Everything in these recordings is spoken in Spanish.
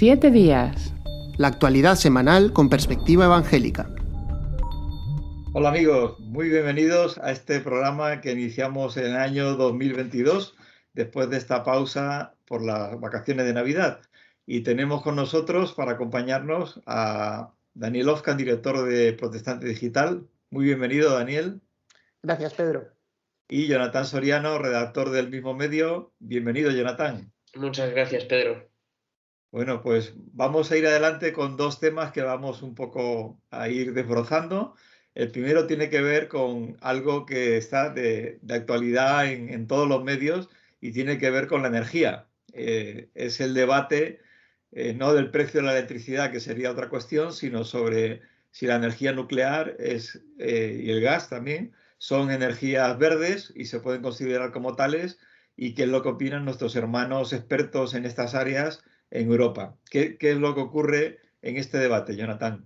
7 días. La actualidad semanal con perspectiva evangélica. Hola amigos, muy bienvenidos a este programa que iniciamos en el año 2022, después de esta pausa por las vacaciones de Navidad. Y tenemos con nosotros para acompañarnos a Daniel Ofcan, director de Protestante Digital. Muy bienvenido, Daniel. Gracias, Pedro. Y Jonathan Soriano, redactor del mismo medio. Bienvenido, Jonathan. Muchas gracias, Pedro. Bueno, pues vamos a ir adelante con dos temas que vamos un poco a ir desbrozando. El primero tiene que ver con algo que está de actualidad en todos los medios y tiene que ver con la energía. Es el debate no del precio de la electricidad, que sería otra cuestión, sino sobre si la energía nuclear y el gas también son energías verdes y se pueden considerar como tales, y qué es lo que opinan nuestros hermanos expertos en estas áreas en Europa. ¿Qué es lo que ocurre en este debate, Jonathan?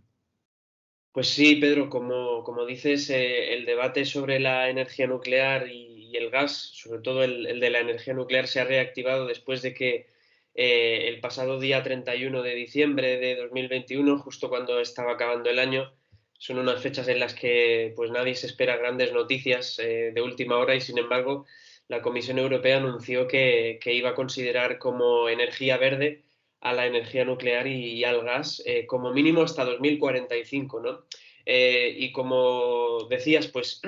Pues sí, Pedro, como dices, el debate sobre la energía nuclear y el gas, sobre todo el de la energía nuclear, se ha reactivado después de que el pasado día 31 de diciembre de 2021, justo cuando estaba acabando el año, son unas fechas en las que pues nadie se espera grandes noticias de última hora y, sin embargo, la Comisión Europea anunció que iba a considerar como energía verde a la energía nuclear y al gas como mínimo hasta 2045, ¿no? Y como decías, pues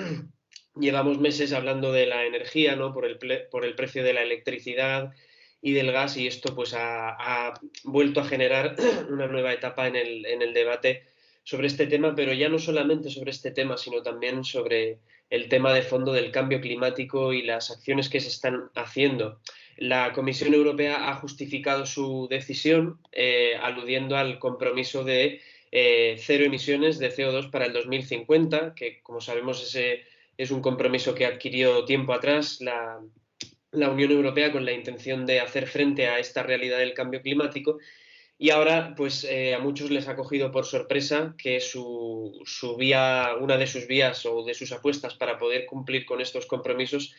llevamos meses hablando de la energía, ¿no? Por el precio de la electricidad y del gas, y esto pues ha vuelto a generar una nueva etapa en el debate sobre este tema, pero ya no solamente sobre este tema, sino también sobre el tema de fondo del cambio climático y las acciones que se están haciendo. La Comisión Europea ha justificado su decisión aludiendo al compromiso de cero emisiones de CO2 para el 2050, que como sabemos ese es un compromiso que adquirió tiempo atrás la Unión Europea con la intención de hacer frente a esta realidad del cambio climático. Y ahora, pues a muchos les ha cogido por sorpresa que su vía, una de sus vías o de sus apuestas para poder cumplir con estos compromisos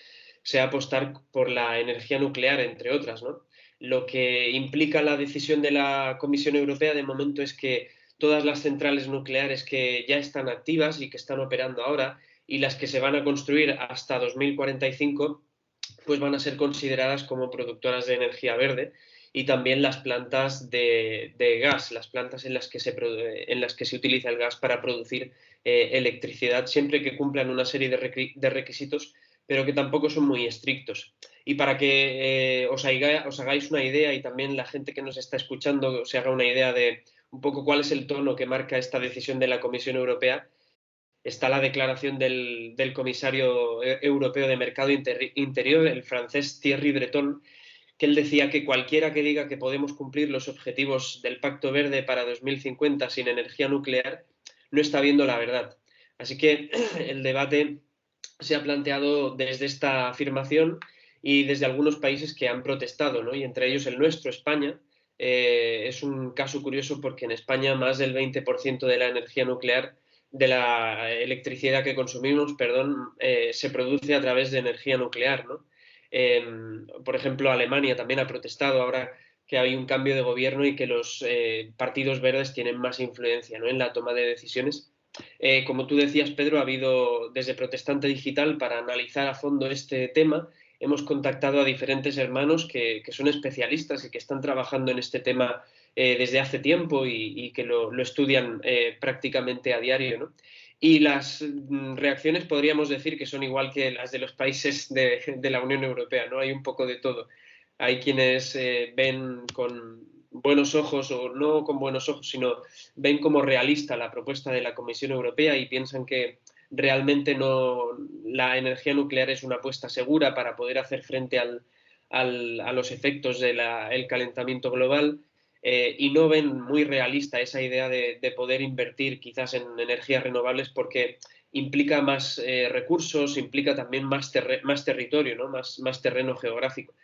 sea apostar por la energía nuclear, entre otras, ¿no? Lo que implica la decisión de la Comisión Europea de momento es que todas las centrales nucleares que ya están activas y que están operando ahora y las que se van a construir hasta 2045, pues van a ser consideradas como productoras de energía verde, y también las plantas de gas, las plantas en las que se utiliza el gas para producir electricidad, siempre que cumplan una serie de requisitos, pero que tampoco son muy estrictos. Y para que os hagáis una idea, y también la gente que nos está escuchando se haga una idea de un poco cuál es el tono que marca esta decisión de la Comisión Europea, está la declaración del comisario europeo de Mercado Interior, el francés Thierry Breton, que él decía que cualquiera que diga que podemos cumplir los objetivos del Pacto Verde para 2050 sin energía nuclear no está viendo la verdad. Así que el debate se ha planteado desde esta afirmación y desde algunos países que han protestado, ¿no? Y entre ellos el nuestro, España. Es un caso curioso porque en España más del 20% de la energía nuclear, de la electricidad que consumimos, perdón, se produce a través de energía nuclear, ¿no? Por ejemplo, Alemania también ha protestado ahora que hay un cambio de gobierno y que los partidos verdes tienen más influencia, ¿no?, en la toma de decisiones. Como tú decías, Pedro, ha habido desde Protestante Digital, para analizar a fondo este tema, hemos contactado a diferentes hermanos que son especialistas y que están trabajando en este tema desde hace tiempo y que lo estudian prácticamente a diario, ¿no? Y las reacciones podríamos decir que son igual que las de los países de la Unión Europea, ¿no? Hay un poco de todo. Hay quienes ven con buenos ojos, o no con buenos ojos, sino ven como realista la propuesta de la Comisión Europea y piensan que realmente la energía nuclear es una apuesta segura para poder hacer frente a los efectos del calentamiento global. Y no ven muy realista esa idea de poder invertir quizás en energías renovables, porque implica más recursos, implica también más territorio, ¿no? Más terreno geográfico.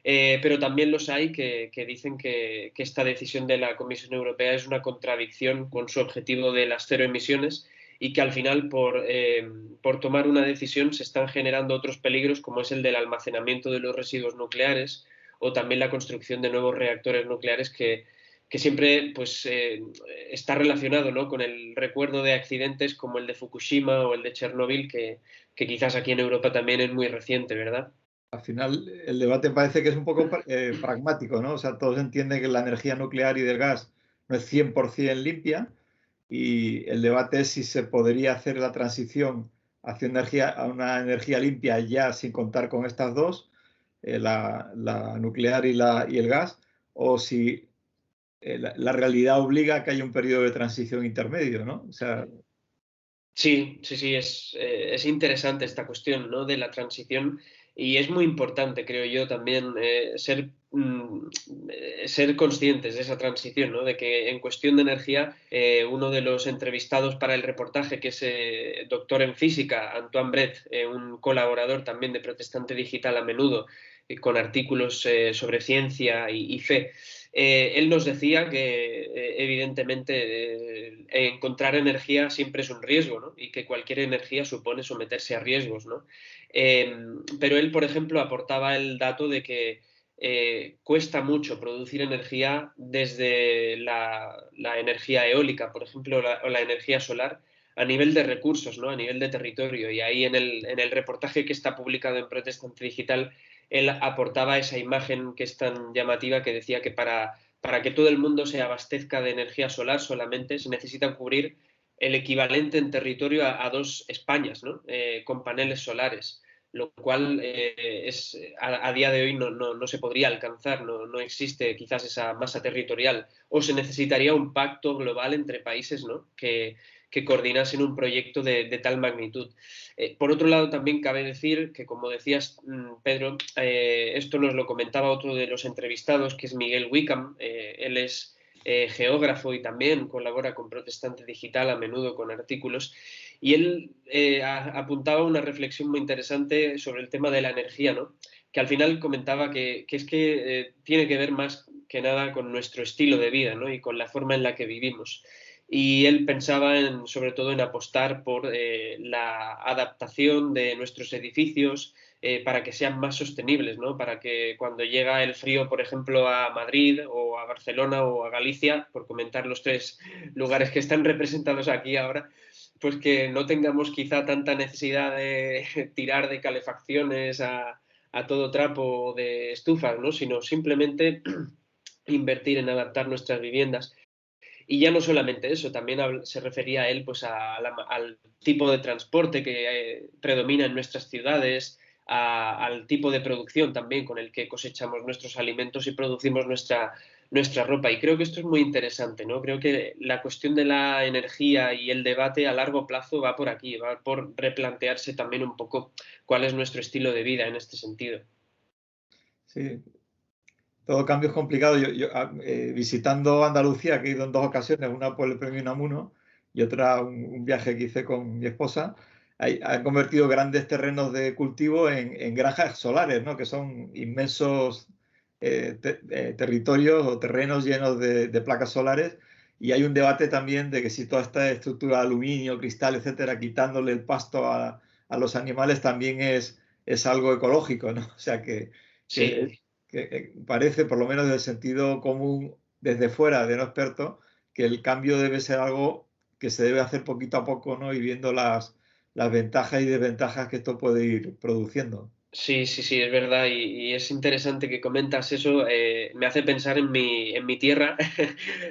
Pero también los hay que dicen que esta decisión de la Comisión Europea es una contradicción con su objetivo de las cero emisiones, y que al final por tomar una decisión se están generando otros peligros, como es el del almacenamiento de los residuos nucleares o también la construcción de nuevos reactores nucleares que siempre pues, está relacionado, ¿no?, con el recuerdo de accidentes como el de Fukushima o el de Chernóbil, que quizás aquí en Europa también es muy reciente, ¿verdad? Al final, el debate parece que es un poco pragmático, ¿no? O sea, todos entienden que la energía nuclear y del gas no es 100% limpia, y el debate es si se podría hacer la transición hacia a una energía limpia ya sin contar con estas dos, la nuclear y el gas, o si la realidad obliga a que haya un periodo de transición intermedio, ¿no? O sea, Sí, sí, sí, es interesante esta cuestión, ¿no?, de la transición, y es muy importante, creo yo, también ser conscientes de esa transición, ¿no?, de que en cuestión de energía, uno de los entrevistados para el reportaje, que es doctor en física, Antoine Bret, un colaborador también de Protestante Digital a menudo, con artículos sobre ciencia y fe. Él nos decía que evidentemente encontrar energía siempre es un riesgo, ¿no?, y que cualquier energía supone someterse a riesgos, ¿no? Pero él, por ejemplo, aportaba el dato de que cuesta mucho producir energía desde la energía eólica, por ejemplo, o la energía solar, a nivel de recursos, ¿no?, a nivel de territorio. Y ahí en el reportaje que está publicado en Protestante Digital, él aportaba esa imagen que es tan llamativa, que decía que para que todo el mundo se abastezca de energía solar solamente se necesita cubrir el equivalente en territorio a dos Españas, ¿no?, con paneles solares, lo cual a día de hoy no se podría alcanzar, no existe quizás esa masa territorial, o se necesitaría un pacto global entre países, ¿no?, que coordinasen un proyecto de tal magnitud. Por otro lado, también cabe decir que, como decías, Pedro, esto nos lo comentaba otro de los entrevistados, que es Miguel Wickham. Él es geógrafo y también colabora con Protestante Digital a menudo con artículos, y él apuntaba una reflexión muy interesante sobre el tema de la energía, ¿no?, que al final comentaba que es que tiene que ver más que nada con nuestro estilo de vida, ¿no?, y con la forma en la que vivimos. Y él pensaba sobre todo en apostar por la adaptación de nuestros edificios para que sean más sostenibles, ¿no?, para que cuando llega el frío, por ejemplo, a Madrid o a Barcelona o a Galicia, por comentar los tres lugares que están representados aquí ahora, pues que no tengamos quizá tanta necesidad de tirar de calefacciones a todo trapo de estufas, ¿no?, sino simplemente invertir en adaptar nuestras viviendas. Y ya no solamente eso, también se refería a él pues al tipo de transporte que predomina en nuestras ciudades, al tipo de producción también con el que cosechamos nuestros alimentos y producimos nuestra ropa. Y creo que esto es muy interesante, ¿no? Creo que la cuestión de la energía y el debate a largo plazo va por aquí, va por replantearse también un poco cuál es nuestro estilo de vida en este sentido. sí, todo cambio es complicado. Visitando Andalucía, que he ido en dos ocasiones, una por el premio Unamuno y otra un viaje que hice con mi esposa, han convertido grandes terrenos de cultivo en granjas solares, ¿no?, que son inmensos territorios o terrenos llenos de placas solares. Y hay un debate también de que si toda esta estructura de aluminio, cristal, etcétera, quitándole el pasto a los animales, también es algo ecológico, ¿no? O sea que Sí. que parece, por lo menos del sentido común, desde fuera de no experto, que el cambio debe ser algo que se debe hacer poquito a poco, ¿no?, y viendo las ventajas y desventajas que esto puede ir produciendo. Sí, sí, sí, es verdad, y es interesante que comentas eso. Me hace pensar en mi tierra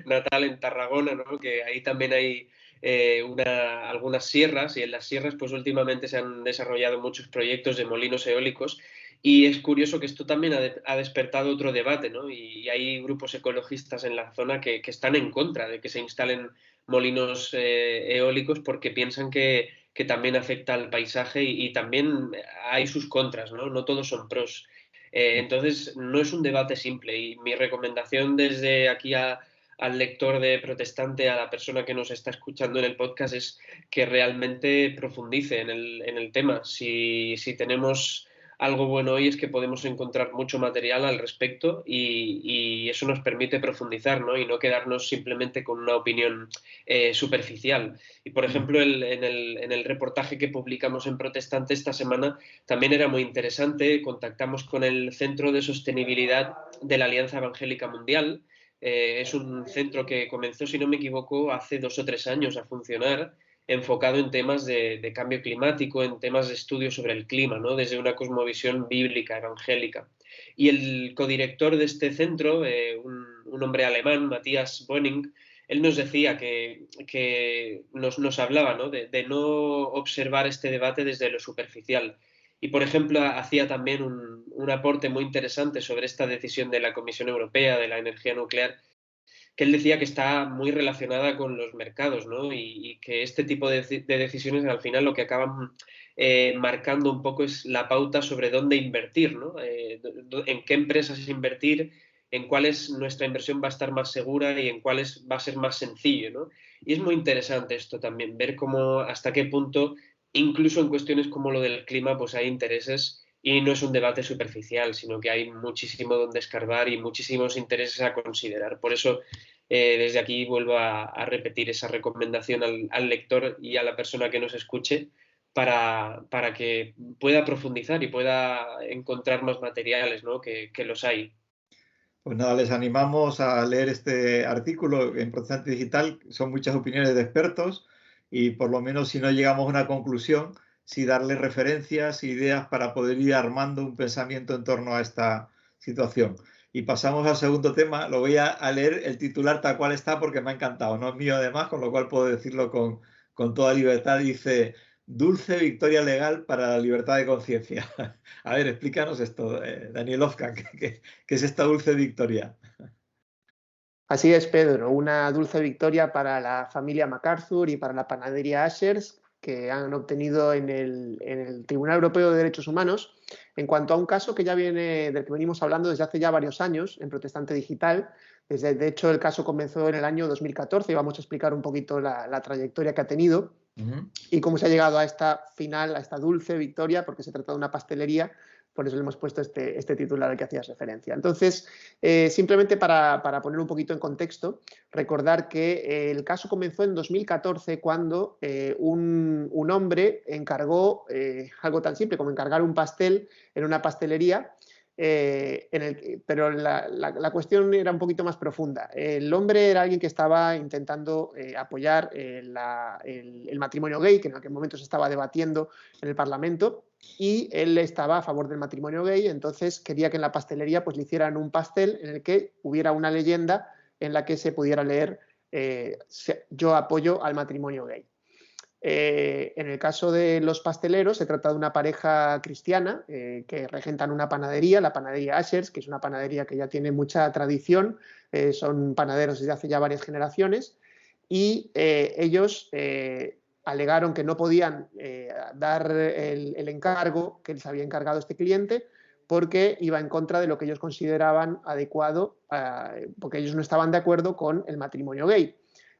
natal, en Tarragona, ¿no?, que ahí también hay algunas sierras, y en las sierras pues últimamente se han desarrollado muchos proyectos de molinos eólicos, y es curioso que esto también ha despertado otro debate, ¿no?, y hay grupos ecologistas en la zona que están en contra de que se instalen molinos eólicos, porque piensan que también afecta al paisaje, y también hay sus contras, ¿no? No todos son pros. Entonces, no es un debate simple, y mi recomendación desde aquí al lector de Protestante, a la persona que nos está escuchando en el podcast, es que realmente profundice en el tema. Si tenemos algo bueno hoy, es que podemos encontrar mucho material al respecto, y eso nos permite profundizar, ¿no?, y no quedarnos simplemente con una opinión superficial. Y, por ejemplo, en el reportaje que publicamos en Protestante esta semana también era muy interesante. Contactamos con el Centro de Sostenibilidad de la Alianza Evangélica Mundial, Es un centro que comenzó, si no me equivoco, hace 2 o 3 años a funcionar, enfocado en temas de cambio climático, en temas de estudio sobre el clima, ¿no? Desde una cosmovisión bíblica, evangélica. Y el codirector de este centro, un hombre alemán, Matthias Boning, él nos decía que nos hablaba, ¿no? De no observar este debate desde lo superficial. Y, por ejemplo, hacía también un aporte muy interesante sobre esta decisión de la Comisión Europea de la energía nuclear, que él decía que está muy relacionada con los mercados, ¿no? Y que este tipo de decisiones al final lo que acaban marcando un poco es la pauta sobre dónde invertir, ¿no? En qué empresas invertir, en cuáles nuestra inversión va a estar más segura y en cuáles va a ser más sencillo, ¿no? Y es muy interesante esto también, ver cómo hasta qué punto, incluso en cuestiones como lo del clima, pues hay intereses y no es un debate superficial, sino que hay muchísimo donde escarbar y muchísimos intereses a considerar. Por eso, desde aquí vuelvo a repetir esa recomendación al lector y a la persona que nos escuche para que pueda profundizar y pueda encontrar más materiales, ¿no? Que los hay. Pues nada, les animamos a leer este artículo en Protestante Digital. Son muchas opiniones de expertos y por lo menos si no llegamos a una conclusión, sí darle referencias, ideas para poder ir armando un pensamiento en torno a esta situación. Y pasamos al segundo tema. Lo voy a leer el titular tal cual está porque me ha encantado. No es mío además, con lo cual puedo decirlo con toda libertad. Dice, dulce victoria legal para la libertad de conciencia. A ver, explícanos esto, Daniel Ofkan, ¿qué es esta dulce victoria? Así es, Pedro, una dulce victoria para la familia MacArthur y para la panadería Ashers, que han obtenido en el Tribunal Europeo de Derechos Humanos en cuanto a un caso que ya viene, del que venimos hablando desde hace ya varios años en Protestante Digital. De hecho, el caso comenzó en el año 2014 y vamos a explicar un poquito la trayectoria que ha tenido y cómo se ha llegado a esta final, a esta dulce victoria, porque se trata de una pastelería. Por eso le hemos puesto este titular al que hacías referencia. Entonces, simplemente para poner un poquito en contexto, recordar que el caso comenzó en 2014 cuando un hombre encargó algo tan simple como encargar un pastel en una pastelería, pero la cuestión era un poquito más profunda. El hombre era alguien que estaba intentando apoyar el matrimonio gay, que en aquel momento se estaba debatiendo en el Parlamento, y él estaba a favor del matrimonio gay, entonces quería que en la pastelería pues le hicieran un pastel en el que hubiera una leyenda en la que se pudiera leer yo apoyo al matrimonio gay. En el caso de los pasteleros se trata de una pareja cristiana que regentan una panadería, la panadería Ashers, que es una panadería que ya tiene mucha tradición, son panaderos desde hace ya varias generaciones, y ellos alegaron que no podían dar el encargo que les había encargado este cliente porque iba en contra de lo que ellos consideraban adecuado, porque ellos no estaban de acuerdo con el matrimonio gay.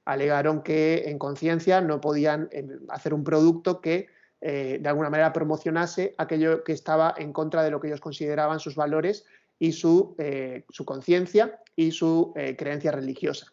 Alegaron que en conciencia no podían hacer un producto que de alguna manera promocionase aquello que estaba en contra de lo que ellos consideraban sus valores y su conciencia y su creencia religiosa.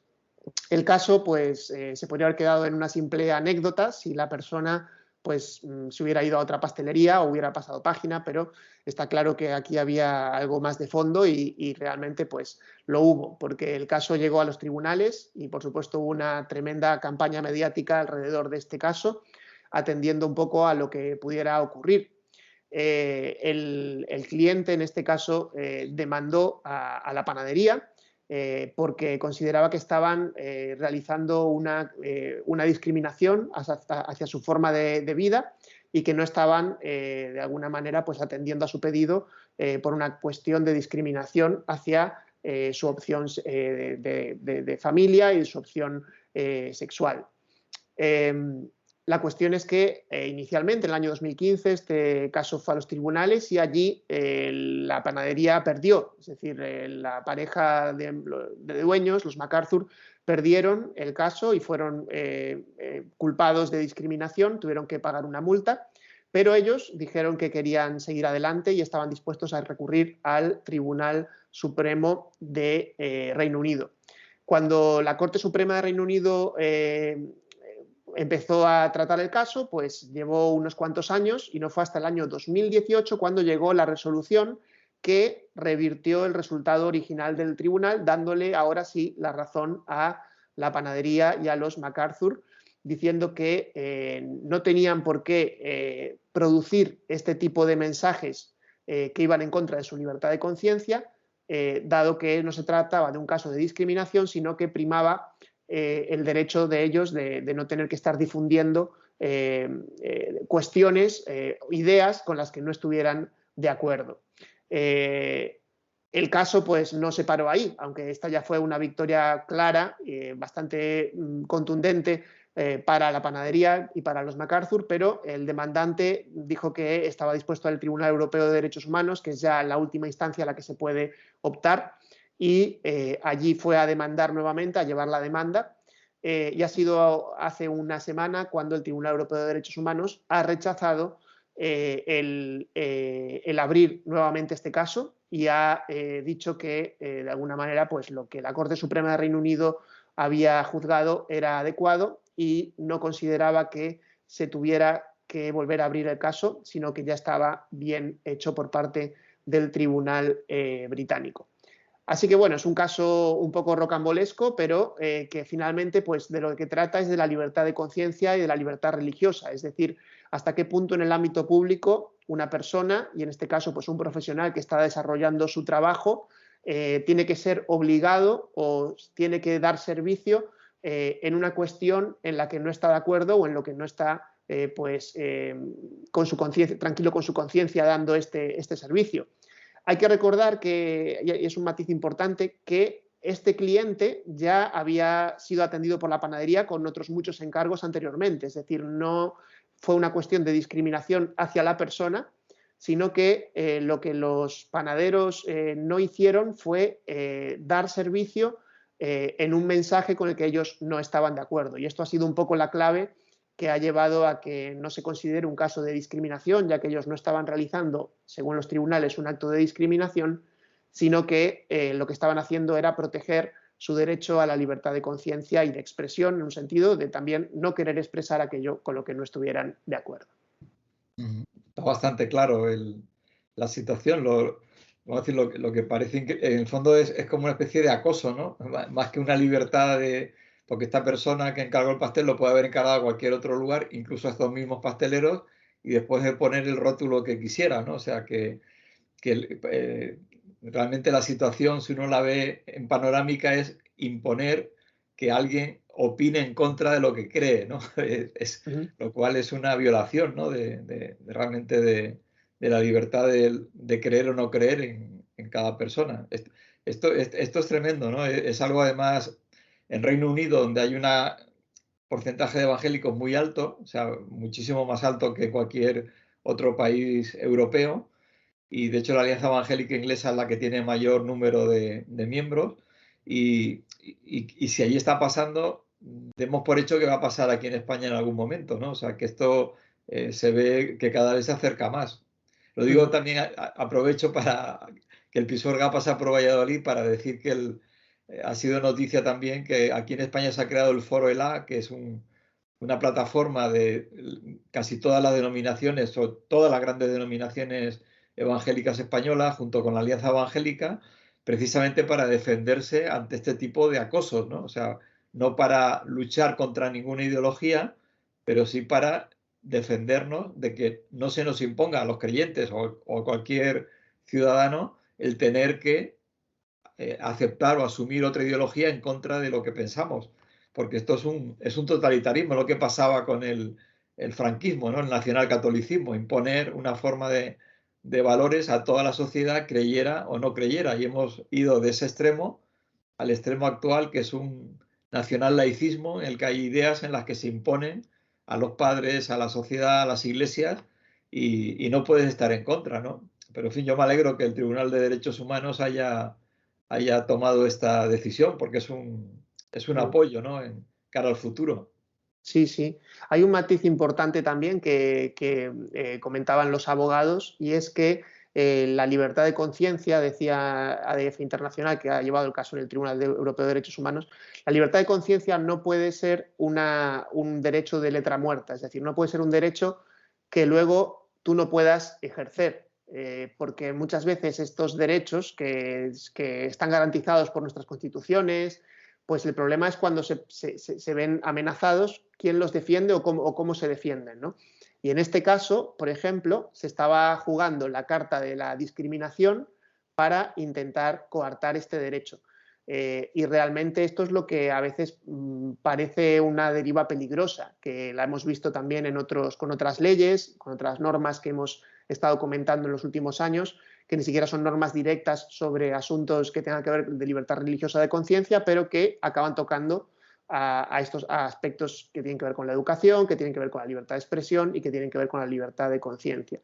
El caso pues se podría haber quedado en una simple anécdota si la persona pues se hubiera ido a otra pastelería o hubiera pasado página, pero está claro que aquí había algo más de fondo y realmente pues lo hubo, porque el caso llegó a los tribunales y por supuesto hubo una tremenda campaña mediática alrededor de este caso, atendiendo un poco a lo que pudiera ocurrir. El cliente en este caso demandó a la panadería porque consideraba que estaban realizando una discriminación hacia su forma de vida y que no estaban de alguna manera pues, atendiendo a su pedido por una cuestión de discriminación hacia su opción de familia y su opción sexual. La cuestión es que inicialmente, en el año 2015, este caso fue a los tribunales y allí la panadería perdió. Es decir, la pareja de dueños, los MacArthur, perdieron el caso y fueron culpados de discriminación, tuvieron que pagar una multa, pero ellos dijeron que querían seguir adelante y estaban dispuestos a recurrir al Tribunal Supremo de Reino Unido. Cuando la Corte Suprema de Reino Unido empezó a tratar el caso, pues llevó unos cuantos años y no fue hasta el año 2018 cuando llegó la resolución que revirtió el resultado original del tribunal, dándole ahora sí la razón a la panadería y a los MacArthur, diciendo que no tenían por qué producir este tipo de mensajes que iban en contra de su libertad de conciencia, dado que no se trataba de un caso de discriminación, sino que primaba el derecho de ellos de no tener que estar difundiendo cuestiones, ideas con las que no estuvieran de acuerdo. El caso pues no se paró ahí, aunque esta ya fue una victoria clara, bastante contundente para la panadería y para los MacArthur, pero el demandante dijo que estaba dispuesto al Tribunal Europeo de Derechos Humanos, que es ya la última instancia a la que se puede optar, y allí fue a demandar nuevamente, a llevar la demanda, y ha sido hace una semana cuando el Tribunal Europeo de Derechos Humanos ha rechazado el abrir nuevamente este caso y ha dicho que de alguna manera pues lo que la Corte Suprema de Reino Unido había juzgado era adecuado y no consideraba que se tuviera que volver a abrir el caso, sino que ya estaba bien hecho por parte del Tribunal británico. Así que bueno, es un caso un poco rocambolesco, pero que finalmente pues de lo que trata es de la libertad de conciencia y de la libertad religiosa, es decir, hasta qué punto en el ámbito público una persona, y en este caso pues un profesional que está desarrollando su trabajo, tiene que ser obligado o tiene que dar servicio en una cuestión en la que no está de acuerdo o en lo que no está con su conciencia, tranquilo con su conciencia dando este servicio. Hay que recordar que, y es un matiz importante, que este cliente ya había sido atendido por la panadería con otros muchos encargos anteriormente, es decir, no fue una cuestión de discriminación hacia la persona, sino que lo que los panaderos no hicieron fue dar servicio en un mensaje con el que ellos no estaban de acuerdo. Y esto ha sido un poco la clave que ha llevado a que no se considere un caso de discriminación, ya que ellos no estaban realizando, según los tribunales, un acto de discriminación, sino que lo que estaban haciendo era proteger su derecho a la libertad de conciencia y de expresión, en un sentido de también no querer expresar aquello con lo que no estuvieran de acuerdo. Está bastante claro la situación. Vamos a decir, lo que parece, en el fondo es como una especie de acoso, ¿no? Más que una libertad porque esta persona que encargó el pastel lo puede haber encargado a cualquier otro lugar, incluso a estos mismos pasteleros, y después de poner el rótulo que quisiera, ¿no? O sea, que realmente la situación, si uno la ve en panorámica, es imponer que alguien opine en contra de lo que cree, ¿no? Lo cual es una violación, ¿no? Realmente de la libertad de creer o no creer en cada persona. Esto es tremendo, ¿no? Es algo además en Reino Unido donde hay un porcentaje de evangélicos muy alto, o sea, muchísimo más alto que cualquier otro país europeo. Y de hecho la Alianza Evangélica Inglesa es la que tiene mayor número de miembros y si allí está pasando, demos por hecho que va a pasar aquí en España en algún momento, ¿no? O sea, que esto se ve que cada vez se acerca más. Lo digo también, aprovecho para que el Pisuerga pasa por Valladolid para decir que ha sido noticia también que aquí en España se ha creado el Foro ELA, que es una plataforma de casi todas las denominaciones o todas las grandes denominaciones evangélicas españolas junto con la Alianza Evangélica, precisamente para defenderse ante este tipo de acosos, ¿no? O sea, no para luchar contra ninguna ideología, pero sí para defendernos de que no se nos imponga a los creyentes o a cualquier ciudadano el tener que aceptar o asumir otra ideología en contra de lo que pensamos, porque esto es un totalitarismo, lo que pasaba con el franquismo, ¿no? El nacionalcatolicismo, imponer una forma de valores a toda la sociedad, creyera o no creyera, y hemos ido de ese extremo al extremo actual, que es un nacional laicismo en el que hay ideas en las que se imponen a los padres, a la sociedad, a las iglesias, y no puedes estar en contra, ¿no? Pero en fin, yo me alegro que el Tribunal de Derechos Humanos haya tomado esta decisión, porque es un apoyo, ¿no? En cara al futuro. Sí, sí. Hay un matiz importante también que comentaban los abogados, y es que la libertad de conciencia, decía ADF Internacional, que ha llevado el caso en el Tribunal Europeo de Derechos Humanos, la libertad de conciencia no puede ser un derecho de letra muerta, es decir, no puede ser un derecho que luego tú no puedas ejercer. porque muchas veces estos derechos que están garantizados por nuestras constituciones, pues el problema es cuando se ven amenazados, quién los defiende o cómo se defienden, ¿no? Y en este caso, por ejemplo, se estaba jugando la carta de la discriminación para intentar coartar este derecho. Y realmente esto es lo que a veces parece una deriva peligrosa, que la hemos visto también con otras leyes, con otras normas que hemos estado comentando en los últimos años, que ni siquiera son normas directas sobre asuntos que tengan que ver de libertad religiosa de conciencia, pero que acaban tocando a estos aspectos que tienen que ver con la educación, que tienen que ver con la libertad de expresión y que tienen que ver con la libertad de conciencia.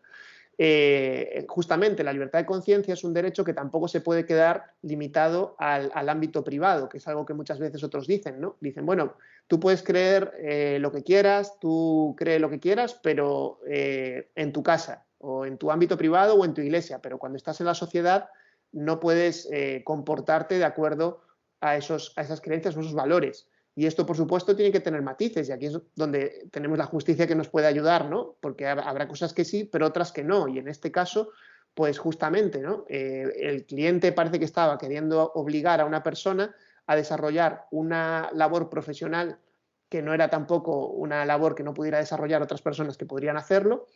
Justamente la libertad de conciencia es un derecho que tampoco se puede quedar limitado al ámbito privado, que es algo que muchas veces otros dicen, ¿no? Dicen, bueno, tú puedes creer lo que quieras, tú crees lo que quieras, pero en tu casa o en tu ámbito privado o en tu iglesia, pero cuando estás en la sociedad no puedes comportarte de acuerdo a esas creencias o esos valores. Y esto, por supuesto, tiene que tener matices, y aquí es donde tenemos la justicia que nos puede ayudar, ¿no? Porque habrá cosas que sí, pero otras que no. Y en este caso, pues justamente, ¿no? El cliente parece que estaba queriendo obligar a una persona a desarrollar una labor profesional que no era tampoco una labor que no pudiera desarrollar otras personas que podrían hacerlo.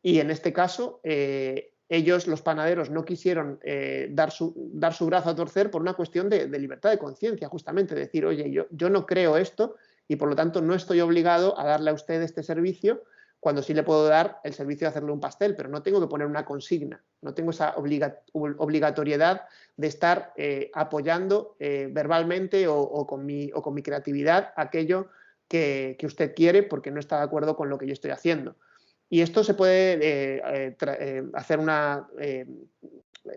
Y en este caso, ellos, los panaderos, no quisieron dar su brazo a torcer por una cuestión de libertad de conciencia, justamente, decir, oye, yo no creo esto y por lo tanto no estoy obligado a darle a usted este servicio cuando sí le puedo dar el servicio de hacerle un pastel, pero no tengo que poner una consigna, no tengo esa obligatoriedad de estar apoyando verbalmente o con mi creatividad aquello que usted quiere porque no está de acuerdo con lo que yo estoy haciendo. Y esto se puede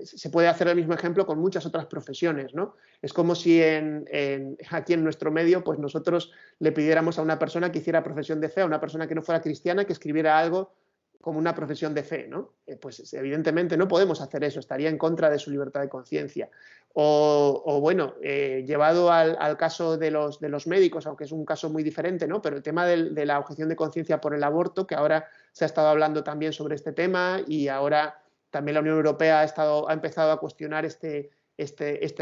se puede hacer el mismo ejemplo con muchas otras profesiones, ¿no? Es como si aquí en nuestro medio, pues nosotros le pidiéramos a una persona que hiciera profesión de fe, a una persona que no fuera cristiana, que escribiera algo como una profesión de fe, ¿no? Pues evidentemente no podemos hacer eso, estaría en contra de su libertad de conciencia. O bueno, llevado al caso de los médicos, aunque es un caso muy diferente, ¿no? Pero el tema de la objeción de conciencia por el aborto, que ahora se ha estado hablando también sobre este tema y ahora también la Unión Europea ha empezado a cuestionar este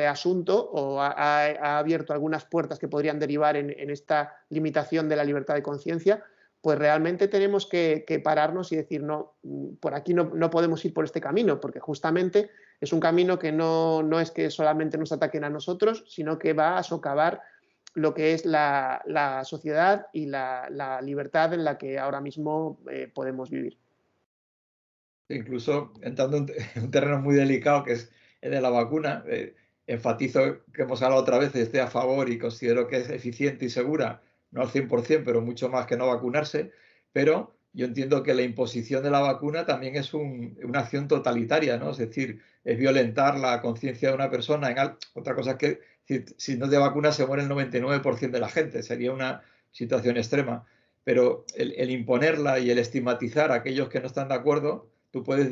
asunto o ha abierto algunas puertas que podrían derivar en esta limitación de la libertad de conciencia, pues realmente tenemos que pararnos y decir, no, por aquí no podemos ir por este camino, porque justamente es un camino que no es que solamente nos ataquen a nosotros, sino que va a socavar lo que es la sociedad y la libertad en la que ahora mismo podemos vivir. Incluso entrando en un terreno muy delicado que es el de la vacuna, enfatizo que hemos hablado otra vez, estoy a favor y considero que es eficiente y segura, no al 100%, pero mucho más que no vacunarse, pero yo entiendo que la imposición de la vacuna también es una acción totalitaria, ¿no? Es decir, es violentar la conciencia de una persona. Otra cosa es que si no te vacunas se muere el 99% de la gente, sería una situación extrema, pero el imponerla y el estigmatizar a aquellos que no están de acuerdo, tú puedes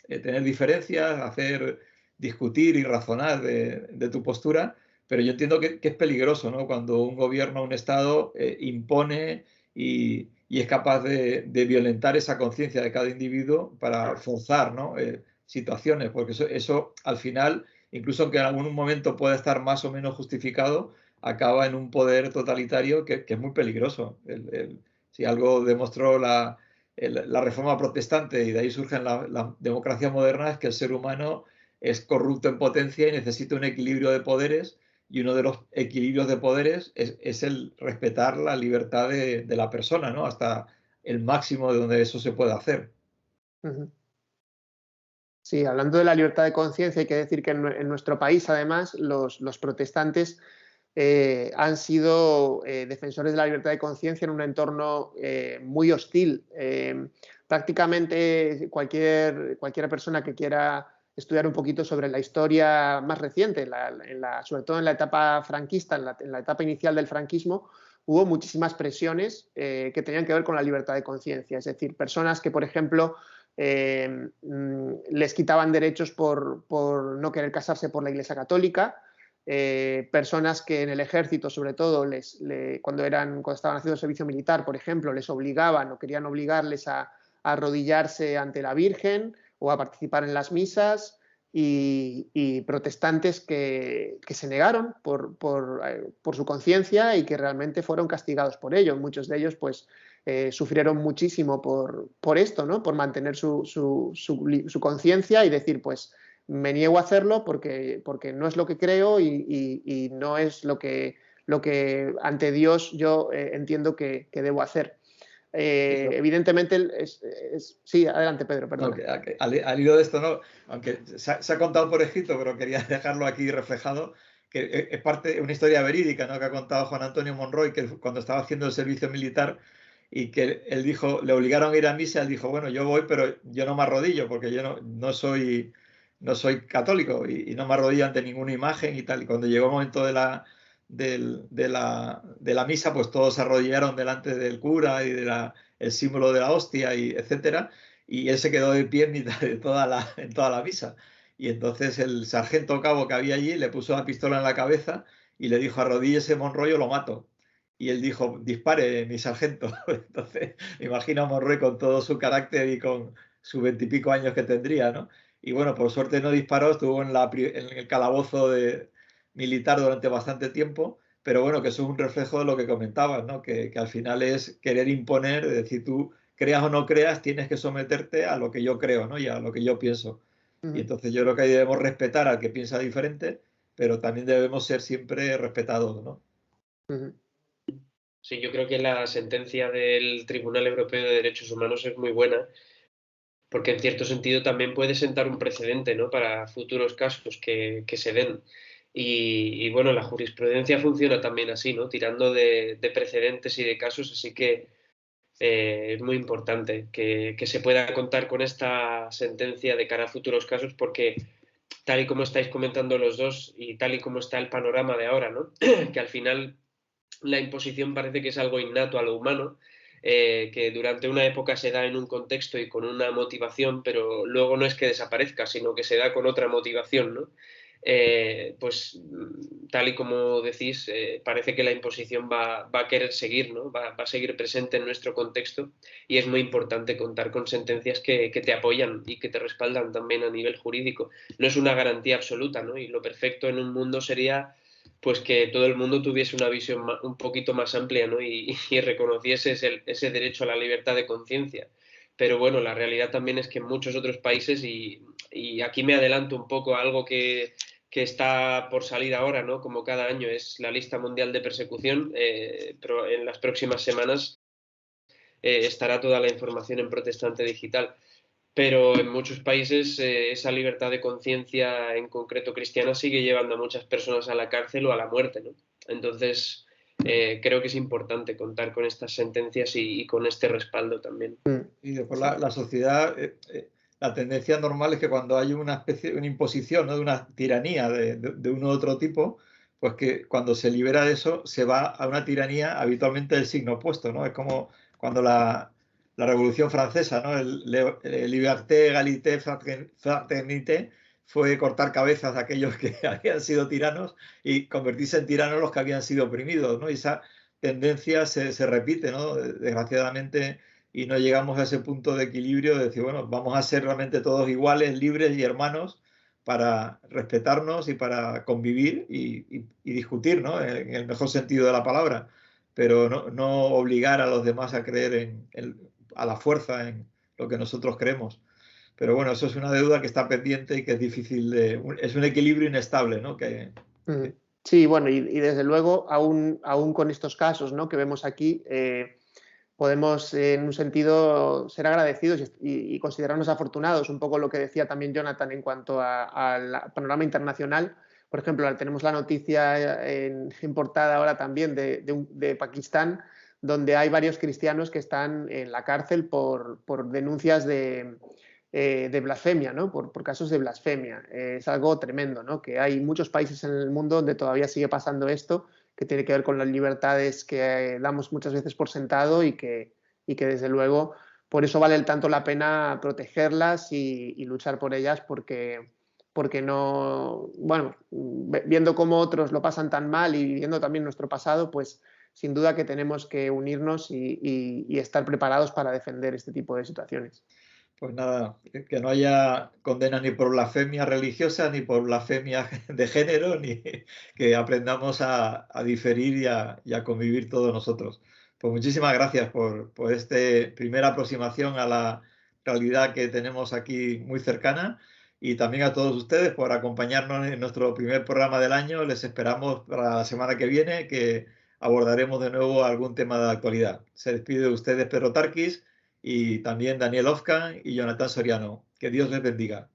tener diferencias, discutir y razonar de tu postura, pero yo entiendo que es peligroso, ¿no? Cuando un gobierno, un Estado impone y es capaz de violentar esa conciencia de cada individuo para forzar, ¿no? Situaciones, porque eso al final, incluso aunque en algún momento pueda estar más o menos justificado, acaba en un poder totalitario que es muy peligroso. Si algo demostró la reforma protestante y de ahí surgen las democracias modernas, es que el ser humano es corrupto en potencia y necesita un equilibrio de poderes, y uno de los equilibrios de poderes es el respetar la libertad de la persona, ¿no? Hasta el máximo de donde eso se puede hacer. Sí, hablando de la libertad de conciencia, hay que decir que en nuestro país, además, los protestantes han sido defensores de la libertad de conciencia en un entorno muy hostil. Prácticamente cualquier persona que quiera estudiar un poquito sobre la historia más reciente, sobre todo en la etapa franquista, en la etapa inicial del franquismo, hubo muchísimas presiones que tenían que ver con la libertad de conciencia. Es decir, personas que, por ejemplo, les quitaban derechos por no querer casarse por la Iglesia Católica, personas que en el ejército, sobre todo, cuando estaban haciendo servicio militar, por ejemplo, les obligaban o querían obligarles a arrodillarse ante la Virgen o a participar en las misas, y protestantes que se negaron por su conciencia y que realmente fueron castigados por ello. Muchos de ellos pues sufrieron muchísimo por esto, ¿no? Por mantener su conciencia y decir, pues me niego a hacerlo porque no es lo que creo y no es lo que ante Dios yo entiendo que debo hacer. Evidentemente, sí, adelante, Pedro, perdón. No, al hilo de esto, ¿no? Aunque se ha contado por escrito, pero quería dejarlo aquí reflejado, que es parte de una historia verídica, ¿no? Que ha contado Juan Antonio Monroy, que cuando estaba haciendo el servicio militar y que él dijo, le obligaron a ir a misa, él dijo, bueno, yo voy, pero yo no me arrodillo porque yo no soy católico y no me arrodillo ante ninguna imagen y tal. Y cuando llegó el momento de la misa, pues todos se arrodillaron delante del cura y el símbolo de la hostia, y etcétera, y él se quedó de pie en mitad de en toda la misa. Y entonces el sargento cabo que había allí le puso la pistola en la cabeza y le dijo, arrodíllese, Monroy, o lo mato. Y él dijo, dispare, mi sargento. Entonces, imagina a Monroy con todo su carácter y con sus 20 y pico años que tendría, ¿no? Y bueno, por suerte no disparó, estuvo en el calabozo militar durante bastante tiempo, pero bueno, que eso es un reflejo de lo que comentabas, ¿no? Que al final es querer imponer, es decir, tú creas o no creas, tienes que someterte a lo que yo creo, ¿no? Y a lo que yo pienso. Y entonces yo creo que ahí debemos respetar al que piensa diferente, pero también debemos ser siempre respetados, ¿no? Sí, yo creo que la sentencia del Tribunal Europeo de Derechos Humanos es muy buena, porque en cierto sentido también puede sentar un precedente, ¿no? Para futuros casos que se den. Y bueno, la jurisprudencia funciona también así, ¿no? Tirando de precedentes y de casos, así que es muy importante que se pueda contar con esta sentencia de cara a futuros casos, porque tal y como estáis comentando los dos y tal y como está el panorama de ahora, ¿no? Que al final la imposición parece que es algo innato a lo humano, que durante una época se da en un contexto y con una motivación, pero luego no es que desaparezca, sino que se da con otra motivación, ¿no? Pues tal y como decís, parece que la imposición va a querer seguir, ¿no? Va a seguir presente en nuestro contexto, y es muy importante contar con sentencias que te apoyan y que te respaldan también a nivel jurídico. No es una garantía absoluta, ¿no? Y lo perfecto en un mundo sería pues que todo el mundo tuviese una visión un poquito más amplia, ¿no? Y reconociese ese derecho a la libertad de conciencia. Pero bueno, la realidad también es que en muchos otros países, y aquí me adelanto un poco a algo que está por salir ahora, ¿no? Como cada año, es la lista mundial de persecución, pero en las próximas semanas estará toda la información en Protestante Digital. Pero en muchos países esa libertad de conciencia, en concreto cristiana, sigue llevando a muchas personas a la cárcel o a la muerte, ¿no? Entonces, creo que es importante contar con estas sentencias y con este respaldo también. Y después la sociedad, la tendencia normal es que cuando hay una especie de una imposición, ¿no? De una tiranía de uno u otro tipo, pues que cuando se libera de eso se va a una tiranía habitualmente del signo opuesto, ¿no? Es como cuando la Revolución Francesa, ¿no? El liberté, égalité, fraternité, fue cortar cabezas de aquellos que habían sido tiranos y convertirse en tiranos los que habían sido oprimidos, ¿no? Y esa tendencia se repite, ¿no? Desgraciadamente, y no llegamos a ese punto de equilibrio de decir, bueno, vamos a ser realmente todos iguales, libres y hermanos para respetarnos y para convivir y discutir, ¿no? En el mejor sentido de la palabra, pero no obligar a los demás a creer a la fuerza en lo que nosotros creemos. Pero bueno, eso es una deuda que está pendiente y que es difícil es un equilibrio inestable, ¿no? Sí, bueno, y desde luego, aún con estos casos, ¿no? Que vemos aquí, podemos en un sentido ser agradecidos y considerarnos afortunados, un poco lo que decía también Jonathan en cuanto al panorama internacional. Por ejemplo, tenemos la noticia en portada ahora también de Pakistán, donde hay varios cristianos que están en la cárcel por denuncias de blasfemia, ¿no? Por casos de blasfemia. Es algo tremendo, ¿no? Que hay muchos países en el mundo donde todavía sigue pasando esto, que tiene que ver con las libertades que damos muchas veces por sentado y que desde luego por eso vale tanto la pena protegerlas y luchar por ellas, porque no, bueno, viendo cómo otros lo pasan tan mal y viendo también nuestro pasado, pues sin duda que tenemos que unirnos y estar preparados para defender este tipo de situaciones. Pues nada, que no haya condena ni por blasfemia religiosa, ni por blasfemia de género, ni que aprendamos a diferir y a convivir todos nosotros. Pues muchísimas gracias por esta primera aproximación a la realidad que tenemos aquí muy cercana, y también a todos ustedes por acompañarnos en nuestro primer programa del año. Les esperamos para la semana que viene, que abordaremos de nuevo algún tema de actualidad. Se despide de ustedes Pedro Tarquis y también Daniel Ofcan y Jonathan Soriano. Que Dios les bendiga.